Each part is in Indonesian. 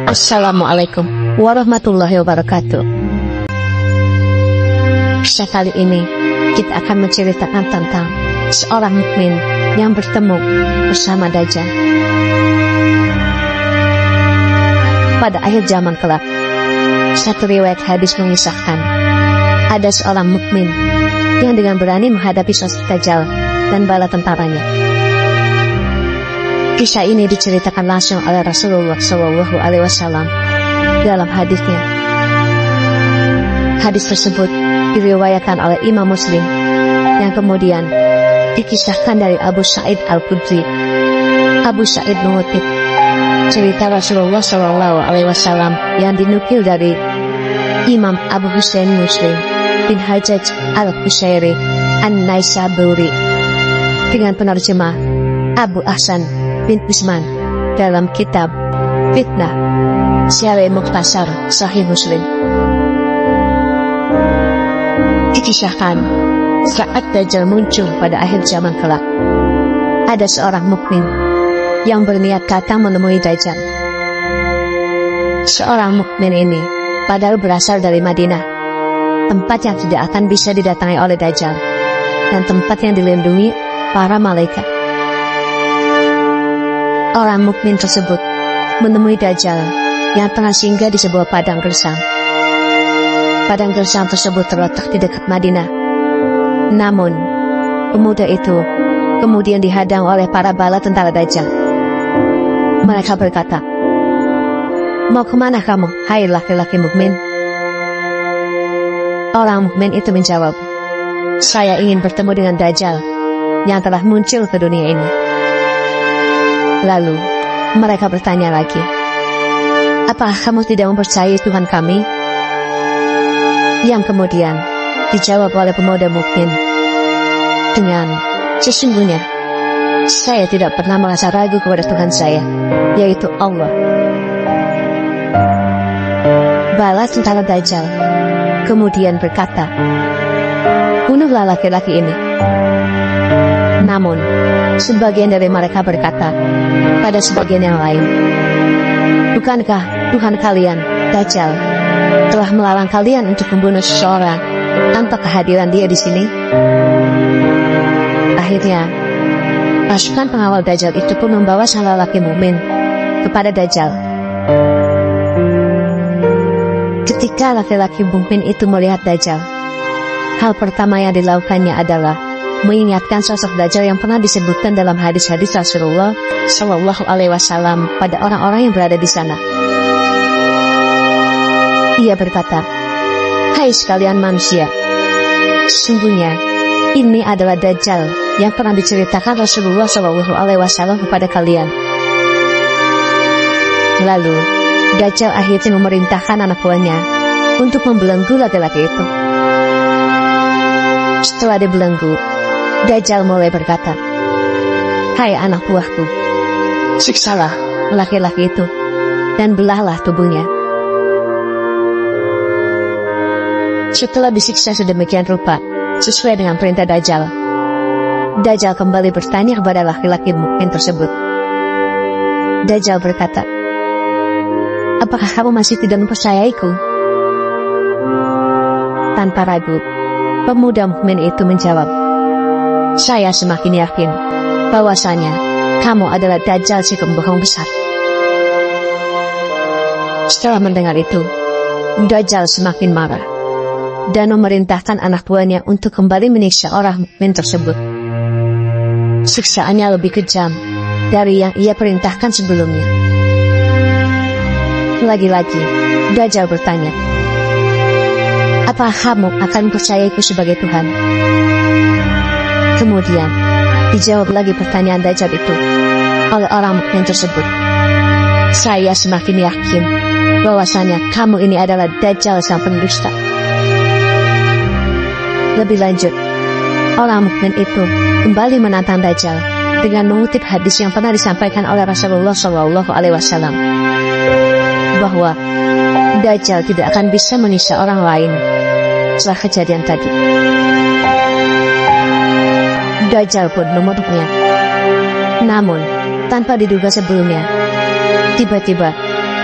Assalamualaikum warahmatullahi wabarakatuh. Kisah kali ini kita akan menceritakan tentang seorang mukmin yang bertemu bersama Dajjal. Pada akhir zaman kelak, satu riwayat hadis mengisahkan ada seorang mukmin yang dengan berani menghadapi sosok Dajjal dan bala tentaranya. Kisah ini diceritakan langsung oleh Rasulullah SAW dalam hadisnya. Hadis tersebut diriwayatkan oleh Imam Muslim yang kemudian dikisahkan dari Abu Sa'id Al-Khudri. Abu Sa'id mengutip cerita Rasulullah SAW yang dinukil dari Imam Abu Husain Muslim bin Hajjaj Al-Qushairi An-Naisaburi dengan penerjemah Abu Ahsan bin Usman dalam kitab Fitnah Syarih Mukhtasar Sahih Muslim. Dikisahkan saat Dajjal muncul pada akhir zaman kelak, ada seorang mukmin yang berniat datang menemui Dajjal. Seorang mukmin ini padahal berasal dari Madinah, tempat yang tidak akan bisa didatangi oleh Dajjal dan tempat yang dilindungi para malaikat. Orang mukmin tersebut menemui Dajjal yang tengah singgah di sebuah padang gersang. Padang gersang tersebut terletak di dekat Madinah. Namun, pemuda itu kemudian dihadang oleh para bala tentara Dajjal. Mereka berkata, "Mau kemana kamu, hai laki-laki mukmin?" Orang mukmin itu menjawab, "Saya ingin bertemu dengan Dajjal yang telah muncul ke dunia ini." Lalu, mereka bertanya lagi, "Apakah kamu tidak mempercayai Tuhan kami?" Yang kemudian dijawab oleh pemuda mukmin dengan, "Sesungguhnya, saya tidak pernah merasa ragu kepada Tuhan saya, yaitu Allah." Bala tentara Dajjal kemudian berkata, "Bunuhlah laki-laki ini." Namun, sebagian dari mereka berkata pada sebagian yang lain, "Bukankah Tuhan kalian, Dajjal, telah melarang kalian untuk membunuh seseorang tanpa kehadiran dia di sini?" Akhirnya, pasukan pengawal Dajjal itu pun membawa sang lelaki mukmin kepada Dajjal. Ketika laki-laki mukmin itu melihat Dajjal, hal pertama yang dilakukannya adalah mengingatkan sosok Dajjal yang pernah disebutkan dalam hadis-hadis Rasulullah SAW pada orang-orang yang berada di sana. Ia berkata, "Hai sekalian manusia, sesungguhnya ini adalah Dajjal yang pernah diceritakan Rasulullah SAW kepada kalian." Lalu, Dajjal akhirnya memerintahkan anak buahnya untuk membelenggu laki-laki itu. Setelah dibelenggu, Dajjal mulai berkata, "Hai anak buahku, siksalah laki-laki itu dan belahlah tubuhnya." Setelah disiksa sedemikian rupa, sesuai dengan perintah Dajjal, Dajjal kembali bertanya kepada laki-laki mukmin tersebut. Dajjal berkata, "Apakah kamu masih tidak mempercayaiku?" Tanpa ragu, pemuda mukmin itu menjawab, "Saya semakin yakin bahwasanya kamu adalah Dajjal si pembohong besar." Setelah mendengar itu, Dajjal semakin marah dan memerintahkan anak buahnya untuk kembali menyiksa orang mukmin tersebut. Siksaannya lebih kejam dari yang ia perintahkan sebelumnya. Lagi-lagi, Dajjal bertanya, "Apakah kamu akan mempercayaiku sebagai Tuhan?" Kemudian, dijawab lagi pertanyaan Dajjal itu oleh orang mukmin tersebut. "Saya semakin yakin bahwasanya kamu ini adalah Dajjal sang pendusta." Lebih lanjut, orang mukmin itu kembali menantang Dajjal dengan mengutip hadis yang pernah disampaikan oleh Rasulullah SAW bahwa Dajjal tidak akan bisa menyiksa orang lain setelah kejadian tadi. Dajjal pun mengutuknya. Namun, tanpa diduga sebelumnya, tiba-tiba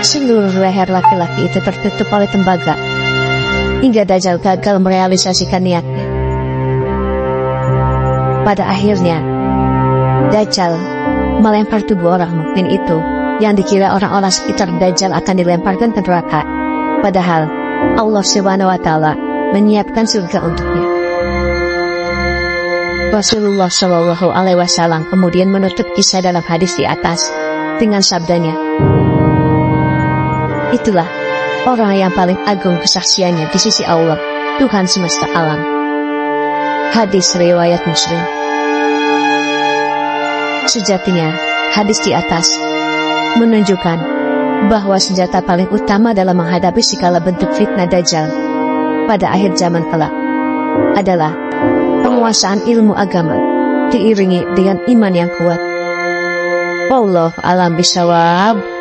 Seluruh leher laki-laki itu tertutup oleh tembaga, hingga Dajjal gagal merealisasikan niatnya. Pada akhirnya, Dajjal melempar tubuh orang mukmin itu, yang dikira orang-orang sekitar Dajjal akan dilemparkan ke neraka. Padahal, Allah SWT menyiapkan surga untuknya. Rasulullah SAW kemudian menutup kisah dalam hadis di atas dengan sabdanya, itulah orang yang paling agung kesaksiannya di sisi Allah, Tuhan semesta alam. Hadis riwayat Muslim. Sejatinya, hadis di atas menunjukkan bahwa senjata paling utama dalam menghadapi segala bentuk fitnah Dajjal pada akhir zaman kelak adalah penguasaan ilmu agama diiringi dengan iman yang kuat. Wallahu a'lam bishawab.